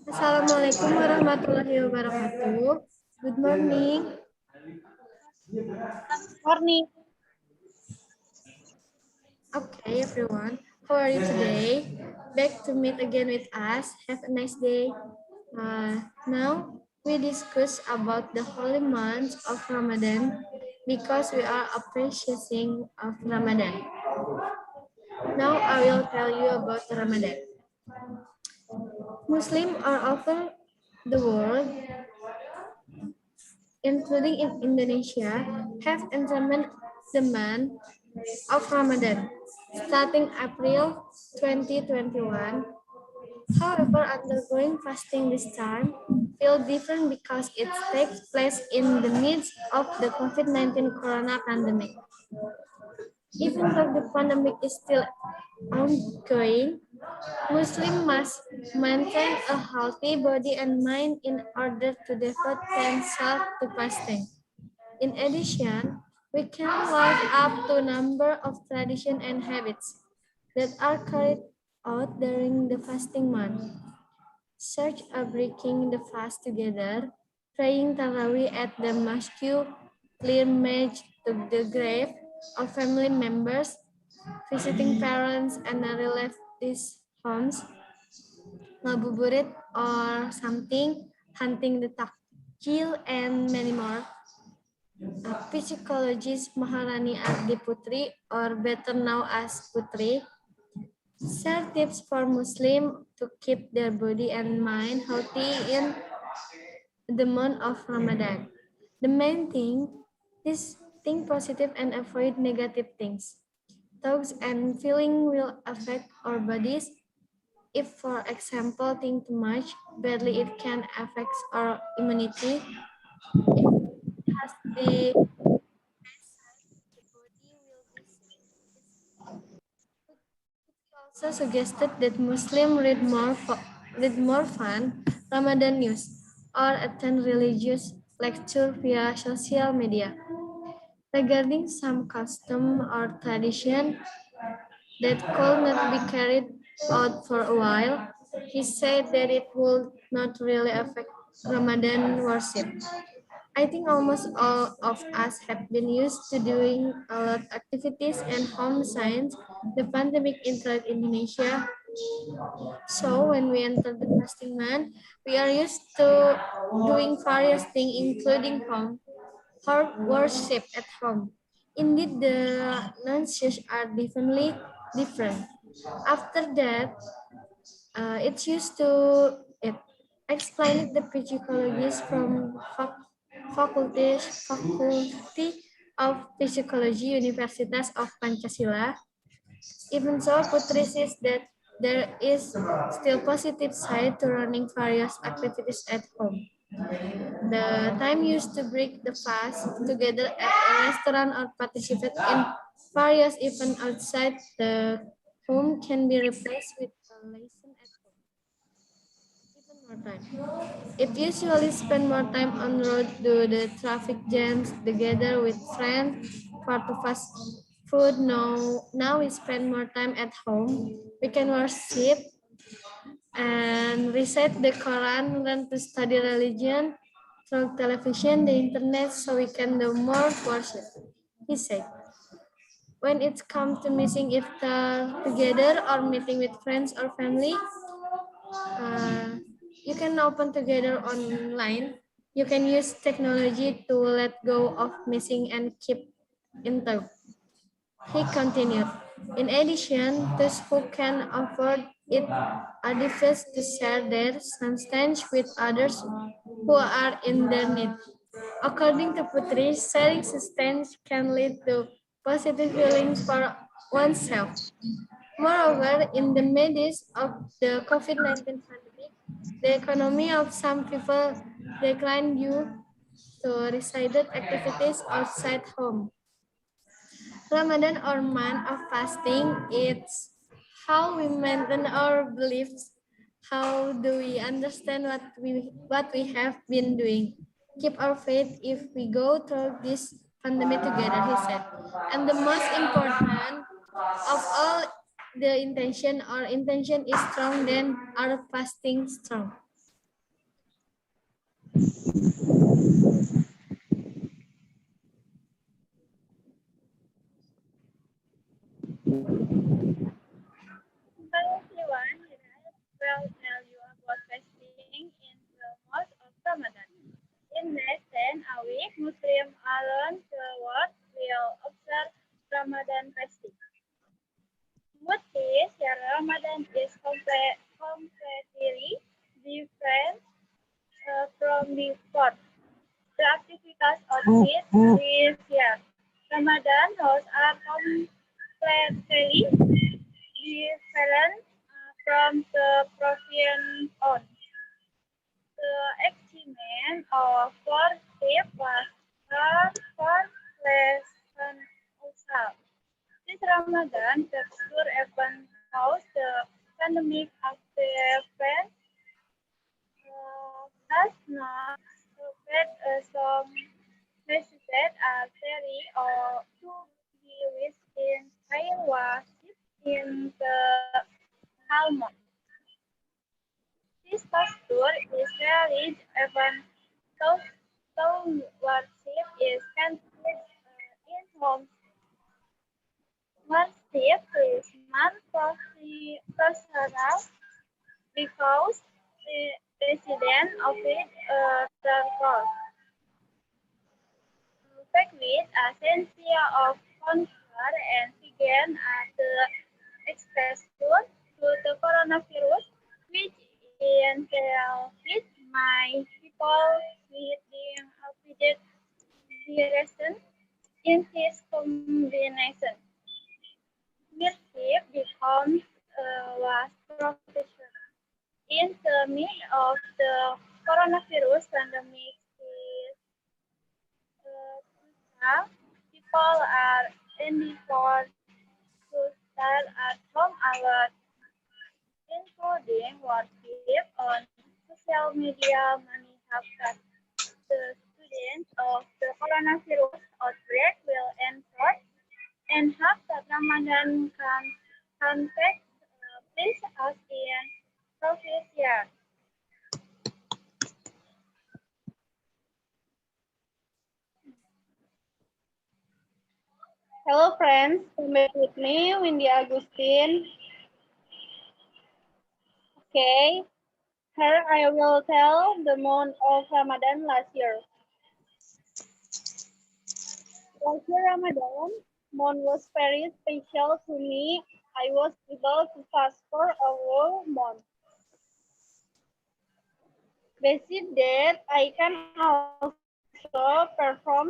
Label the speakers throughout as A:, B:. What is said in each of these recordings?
A: Assalamualaikum warahmatullahi wabarakatuh. Good morning.
B: Morning.
A: Okay, everyone. How are you today? Back to meet again with us. Have a nice day. Now we discuss about the holy month of Ramadan because we are appreciating of Ramadan. Now I will tell you about Ramadan. Muslims are over the world, including in Indonesia, have examined the month of Ramadan starting April 2021. However, undergoing fasting this time feels different because it takes place in the midst of the COVID-19 corona pandemic. Even though the pandemic is still ongoing, Muslims must maintain a healthy body and mind in order to devote themselves to fasting. In addition, we can live up to a number of traditions and habits that are carried out during the fasting month, such as breaking the fast together, praying Tarawih at the mosque, pilgrimage to the grave of family members, visiting parents and relatives' homes, ngabuburit or something, hunting the takjil, and many more. Psychologist Maharani Adi Putri, or better known as Putri, share tips for Muslims to keep their body and mind healthy in the month of Ramadan. The main thing is think positive and avoid negative things. Thoughts and feeling will affect our bodies. If, for example, think too much, badly it can affect our immunity. If it has the body will be sick. Also suggested that Muslims read more fun Ramadan news or attend religious lecture via social media. Regarding some custom or tradition that could not be carried out for a while, he said that it would not really affect Ramadan worship. I think almost all of us have been used to doing a lot of activities and home since the pandemic entered Indonesia. So when we enter the fasting month, we are used to doing various things, including worship at home. Indeed, the nuances are definitely different. After that, it's used to it. Explained the psychologist from Faculty of Psychology Universitas of Pancasila. Even so, Putri says that there is still positive side to running various activities at home. The time used to break the fast together at a restaurant or participate in various events outside the home can be replaced with a lesson at home. Even more time. It usually spend more time on road to the traffic jams together with friends for the fast food. Now we spend more time at home. We can worship and recite the Quran, learn to study religion through television, the internet, so we can do more worship. He said, when it's come to missing iftar together or meeting with friends or family, uh, you can open together online. You can use technology to let go of missing and keep in touch. He continued. In addition, those who can afford it are the first to share their substance with others who are in their need. According to Putri, sharing substance can lead to positive feelings for oneself. Moreover, in the midst of the COVID-19 pandemic, the economy of some people declined due to resided activities outside home. Ramadan or month of fasting, it's how we maintain our beliefs. How do we understand what we have been doing? Keep our faith if we go through this pandemic together, he said. And the most important of all, the intention, our intention is strong, then our fasting strong.
B: Hello everyone, will tell you about fasting in the month of Ramadan. In less than a week, Muslims around the world will observe Ramadan fasting. But this year, Ramadan is completely different from before. The activities of it this year. Ramadan hosts are completely different from the previous on. The achievement of worship was hard for lesson also. This Ramadan, the tour event house the pandemic after has not stopped some visited a ferry or to be within Iowa in the Halmon. This pasture is carried even though worship is conducted in homes. Worship is non-personal because the resident of it circle. With a sense of concern and began at the exposure to the coronavirus, which with my people with the affected duration in this combination. Leadership becomes was professional. In the midst of the coronavirus pandemic, uh, people are endeavored to start at home alert, including worship on social media. Many have cut the students of the coronavirus outbreak will ensure and have that Ramadan can take place as in previous year.
C: Hello friends, come back with me, Windy Agustin. Okay, here I will tell the month of Ramadan last year. Last year Ramadan month was very special to me. I was able to fast for a whole month. Besides that, I can also perform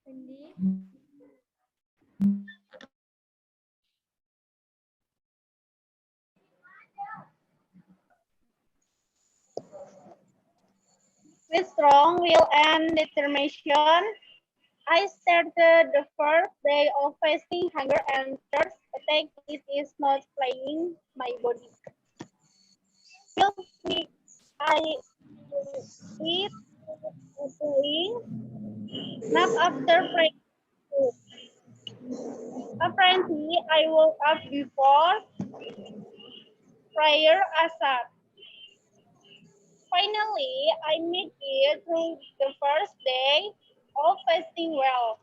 A: Wendy.
C: with strong will and determination. I started the first day of fasting hunger and thirst attack. It is not playing my body. Real quick, I eat playing, not after praying. Apparently, I woke up before prayer asar. Finally, I made it through the first day of fasting well.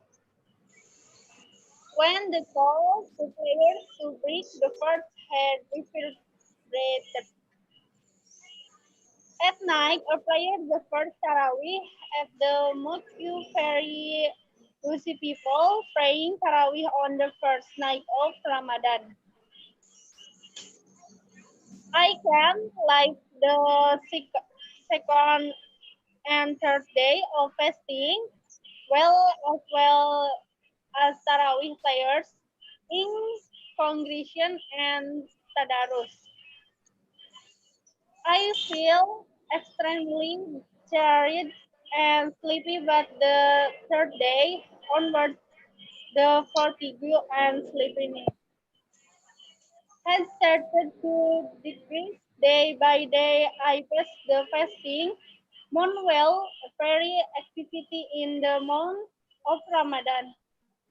C: When the call to prayer to break the fast had refrigerated. At night, I prayed the first Tarawih at the mosque. Very Lucy people praying Tarawih on the first night of Ramadan. I can like the second and third day of fasting, well as Tarawih prayers in congregation and Tadarus. I feel extremely tired and sleepy, but the third day onward, the fatigue and sleepiness has started to decrease day by day. I pass the fasting month well, very activity in the month of Ramadan.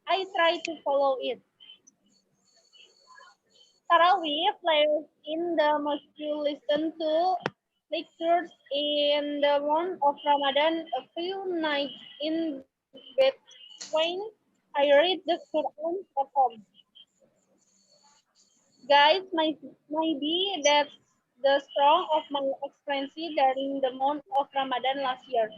C: I try to follow it. Tarawih players in the mosque listen to lectures in the month of Ramadan. A few nights in between, I read the Quran at home. Guys, maybe that's the strong of my experience during the month of Ramadan last year.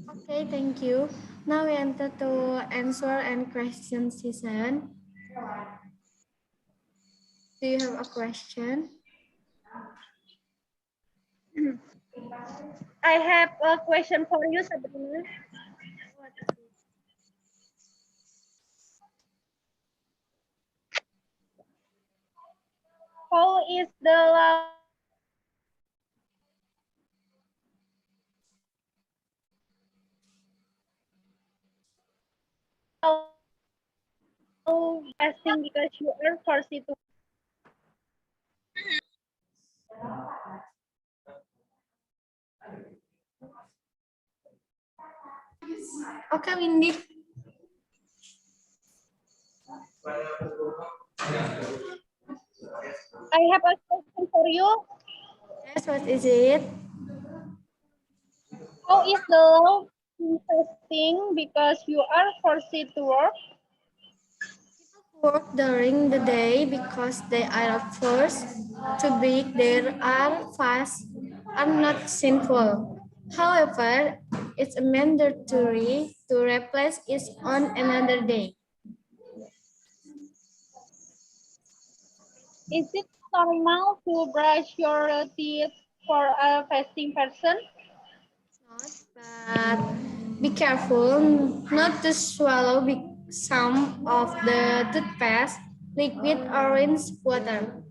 A: Okay, thank you. Now we enter to answer and question season. Do you have a question?
C: I have a question for you, Sabrina. How is the law fasting because you are forced to?
A: Okay, Windy.
C: I have a question for you.
A: Yes, what is it?
C: How is the law in fasting because you are forced to work?
A: Work during the day because they are forced to break their hour fast are not sinful. However, it's mandatory to replace it on another day.
C: Is it normal to brush your teeth for a fasting person?
A: Not, but be careful not to swallow some of the toothpaste, liquid, or rinse water.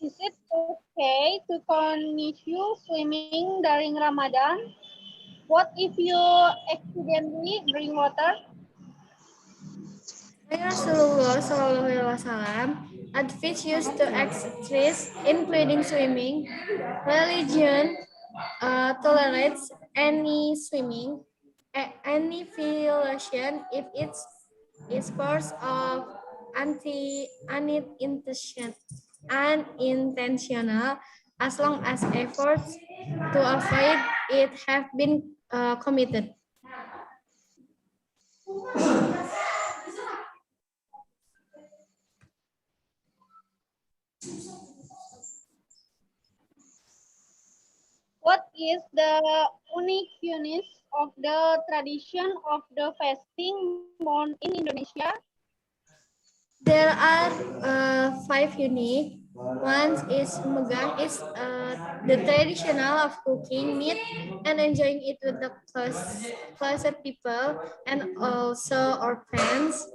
C: Is it okay to continue swimming during Ramadan? What if you accidentally drink water?
A: Rasulullah SAW advised used to exercise, including swimming. Religion tolerates any swimming, any violation if it's is part of unintentional, as long as efforts to avoid it have been committed.
C: What is the uniqueness of the tradition of the fasting month in Indonesia?
A: There are five unique. One is megang, is the traditional of cooking meat and enjoying it with the closet people and also our friends.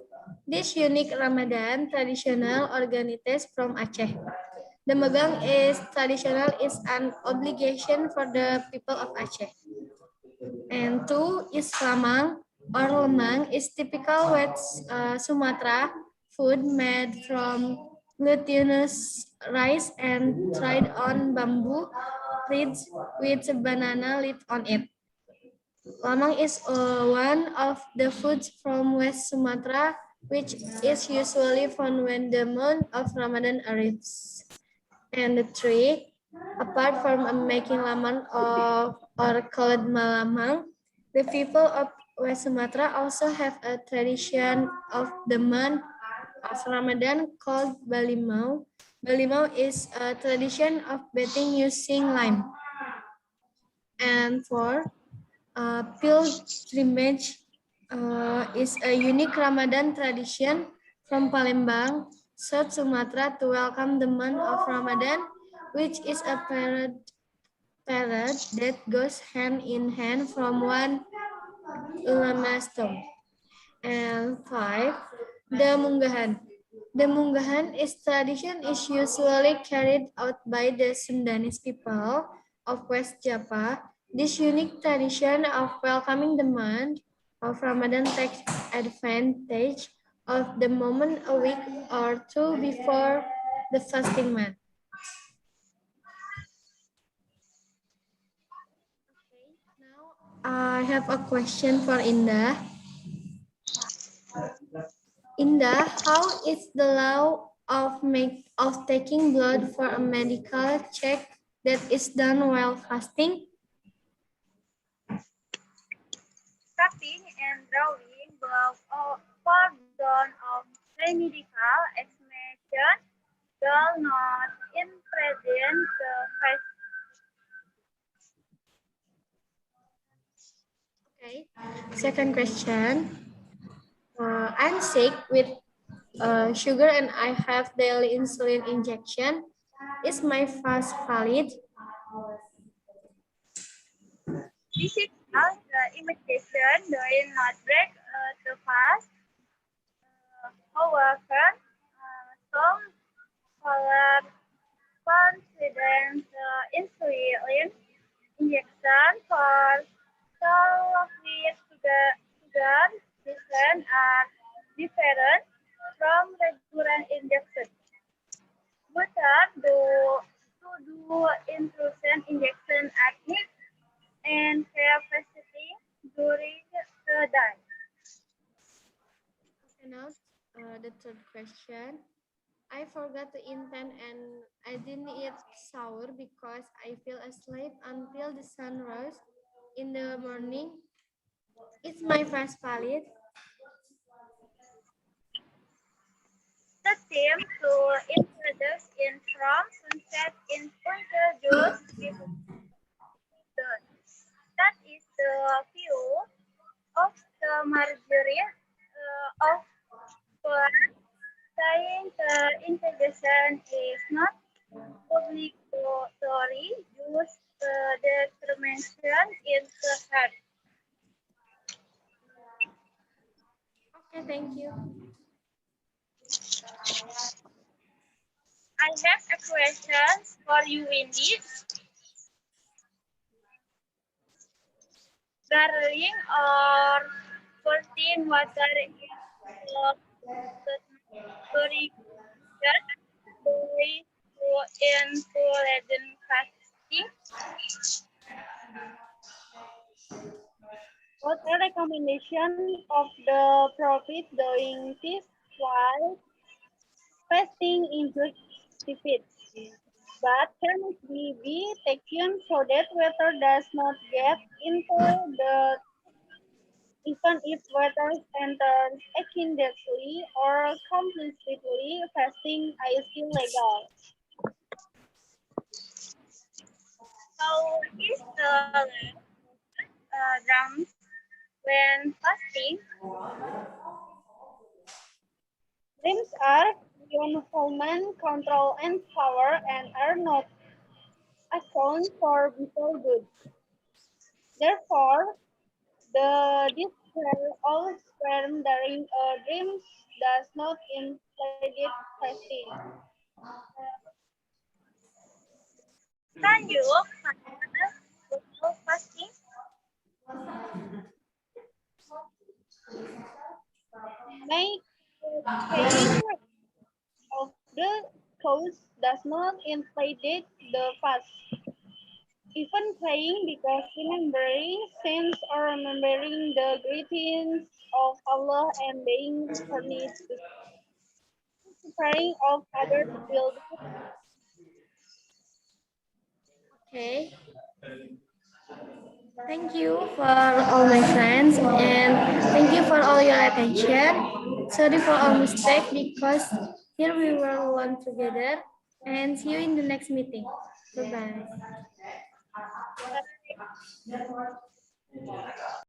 A: This unique Ramadan traditional organized from Aceh. The megang is traditional is an obligation for the people of Aceh. And two is lamang or lemang is typical West Sumatra food made from glutinous rice and dried on bamboo reeds with a banana leaf on it. Lamang is one of the foods from West Sumatra, which is usually found when the month of Ramadan arrives. And the three, apart from making lamang or called malamang, the people of West Sumatra also have a tradition of the month of Ramadan called Balimau. Balimau is a tradition of bathing using lime. And four, pilgrimage is a unique Ramadan tradition from Palembang, South Sumatra to welcome the month of Ramadan, which is a parade that goes hand in hand from one ulama tomb. And five, the munggahan. The munggahan is tradition is usually carried out by the Sundanese people of West Java. This unique tradition of welcoming the month of Ramadan takes advantage of the moment a week or two before the fasting month? Okay, now I have a question for Indah. Indah, how is the law of taking blood for a medical check that is done while fasting?
B: Cutting and drawing blood for done of medical examination will not infringe the first.
A: Okay. Second question. I'm sick with sugar and I have daily insulin injection. Is my fast valid?
B: This is how the imitation doing not break the fast. However, some scholars consider insulin injection for some with sugar different are different from regular injection. Better to do infusion injection at night and have fasting during the day.
A: Okay, now the third question. I forgot to intend and I didn't eat sour because I fell asleep until the sun rose in the morning. Is my fast valid?
B: The theme to introduce in from sunset in introduce with the that is the view of the majority of scholars saying the integration is not obligatory use determination in the head.
A: Okay, thank you.
B: I have a question for you, Wendy. Gathering or putting water in the very way to in fasting.
C: What a recommendation of the Prophet doing this while fasting includes defeats. But can it be taken so that water does not get into the even if water enters accidentally or completely, fasting is still legal.
B: How is the drums when fasting?
C: Dreams are beyond human control and power and are not accounted for before good. Therefore, the display of sperm during a dream does not invalidate fasting.
B: Can you fast without fasting?
C: Make paying of the cause does not invalidate the fast. Even praying because remembering sins or remembering the greetings of Allah and being furnished the suffering of others will be.
A: Okay. Thank you for all my friends and thank you for all your attention. Sorry for all mistake because here we will learn together and see you in the next meeting. Bye bye.